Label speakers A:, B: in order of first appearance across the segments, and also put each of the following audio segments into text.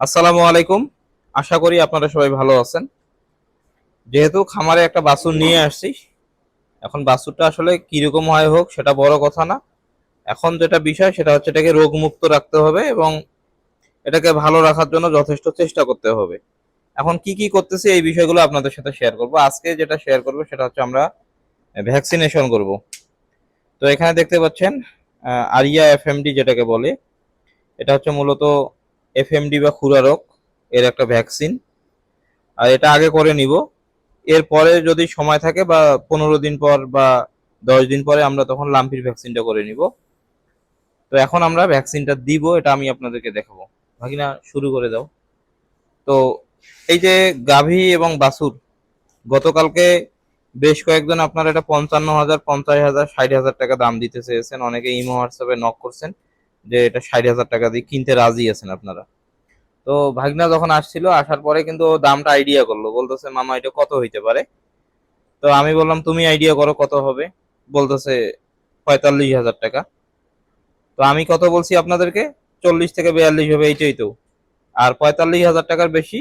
A: আসসালামু আলাইকুম। আশা করি আপনারা সবাই ভালো আছেন। যেহেতু খামারে একটা বাছুর নিয়ে আসছি, এখন বাছুরটা আসলে কিরকম হয় হোক সেটা বড় কথা না। এখন যেটা বিষয় সেটা হচ্ছে এটাকে রোগমুক্ত রাখতে হবে এবং এটাকে ভালো রাখার জন্য যথেষ্ট চেষ্টা করতে হবে। এখন কি কি করতেছি এই বিষয়গুলো আপনাদের সাথে শেয়ার করব। আজকে যেটা শেয়ার করব সেটা হচ্ছে আমরা ভ্যাকসিনেশন করব। তো এখানে দেখতে পাচ্ছেন আরিয়া এফএমডি যেটাকে বলে, এটা হচ্ছে মূলত এফএমডি বা খুরা রোগ এর একটা ভ্যাকসিন। আর এটা আগে করে নিব, এরপরে যদি সময় থাকে বা 15 দিন পর বা 10 দিন পরে আমরা তখন লাম্পির ভ্যাকসিনটা করে নিব। তো এখন আমরা ভ্যাকসিনটা দিব, এটা আমি আপনাদেরকে দেখাবো। ভাগিনা শুরু করে দাও। তো এই যে গাভী এবং বাছুর, গতকালকে বেশ কয়েকজন আপনারা এটা 55,000, 50,000, 60,000 টাকা দাম দিতে চেয়েছেন। অনেকে ইমো হোয়াটসঅ্যাপে নক করছেন যে এটা 60,000 টাকা দিয়ে কিনতে রাজি আছেন আপনারা। তো ভাগনা যখন আসছিল, আসার পরে কিন্তু ও দামটা আইডিয়া করলো, বলতেছে মামা এটা কত হইতে পারে। তো আমি বললাম তুমি আইডিয়া করো কত হবে। বলতেছে 45,000 টাকা। তো আমি কত বলছি আপনাদেরকে, 40 থেকে 42 হবে এইটাই তো। আর 45,000 টাকার বেশি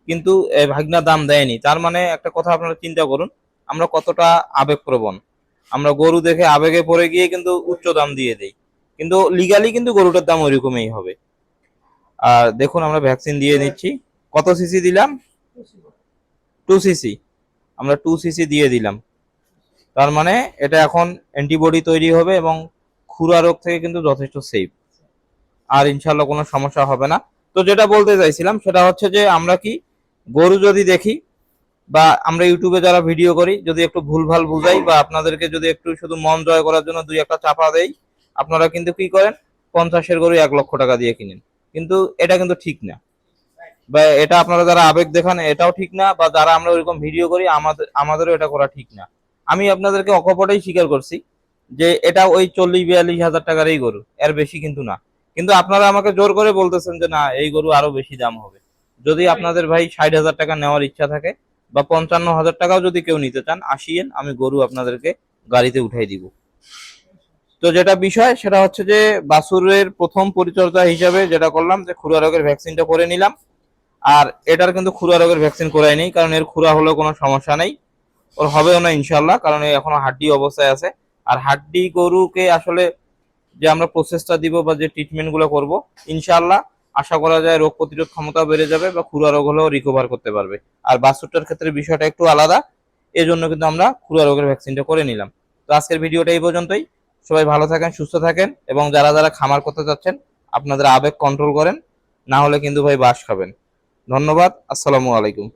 A: কিন্তু ভাগনা দাম দেয়নি। তার মানে একটা কথা আপনারা চিন্তা করুন, আমরা কতটা আবেগপ্রবণ। আমরা গরু দেখে আবেগে পড়ে গিয়ে কিন্তু উচ্চ দাম দিয়ে দেই, কিন্তু লিগালি কিন্তু গরুটার দাম ওইরকমই হবে। আর দেখুন আমরা ভ্যাকসিন দিয়ে নিচ্ছি। কত সিসি দিলাম? 2 সিসি। আমরা 2 সিসি দিয়ে দিলাম। তার মানে এটা এখন অ্যান্টিবডি তৈরি হবে এবং খুরা রোগ থেকে কিন্তু যথেষ্ট সেফ। আর ইনশাল্লাহ কোনো সমস্যা হবে না। তো যেটা বলতে চাইছিলাম সেটা হচ্ছে যে আমরা কি গরু যদি দেখি বা আমরা ইউটিউবে যারা ভিডিও করি যদি একটু ভুলভাল বুঝাই বা আপনাদেরকে যদি একটু শুধু মন জয় করার জন্য দুই একটা চাপা দেই, আপনারা কিন্তু কি করেন, 50-এর গরু 1 লক্ষ টাকা দিয়ে কিনেন। কিন্তু এটা কিন্তু ঠিক না। বা এটা আপনারা যারা আবেগ দেখান এটাও ঠিক না, বা যারা আমরা ওইরকম ভিডিও করি আমাদেরও এটা করা ঠিক না। আমি আপনাদেরকে অকপটেই স্বীকার করছি যে এটা ওই 40-42 হাজার টাকারই গরু, এর বেশি কিন্তু না। কিন্তু আপনারা আমাকে জোর করে বলতেছেন যে না এই গরু আরো বেশি দাম হবে। যদি আপনাদের ভাই 60,000 টাকা নেওয়ার ইচ্ছা থাকে বা 55,000 টাকাও যদি কেউ নিতে চান, আসিয়েন, আমি গরু আপনাদেরকে গাড়িতে উঠাই দিব। তো যেটা বিষয় সেটা হচ্ছে যে বাছুরের প্রথম পরিচর্যা হিসাবে যেটা করলাম যে খুরা রোগের ভ্যাকসিনটা করে নিলাম। আর এটার কিন্তু খুরা রোগের ভ্যাকসিন করাই নেই, কারণ এর খুরা হলেও কোনো সমস্যা নেই, ওর হবেও না ইনশাল্লাহ, কারণ এখনো হাড্ডি অবস্থায় আছে। আর হাড্ডি গরুকে আসলে যে আমরা প্রসেসটা দিব বা যে ট্রিটমেন্ট গুলো করবো, ইনশাল্লাহ আশা করা যায় রোগ প্রতিরোধ ক্ষমতা বেড়ে যাবে বা খুরা রোগ হলেও রিকভার করতে পারবে। আর বাছুরটার ক্ষেত্রে বিষয়টা একটু আলাদা, এই জন্য কিন্তু আমরা খুরা রোগের ভ্যাকসিনটা করে নিলাম। তো আজকের ভিডিওটা এই পর্যন্তই। সবাই ভালো থাকেন, সুস্থ থাকেন, এবং যারা যারা খামার করতে যাচ্ছেন আপনাদের আবেগ কন্ট্রোল করেন, না হলে কিন্তু ভাই বাস খাবেন। ধন্যবাদ। আসসালামু আলাইকুম।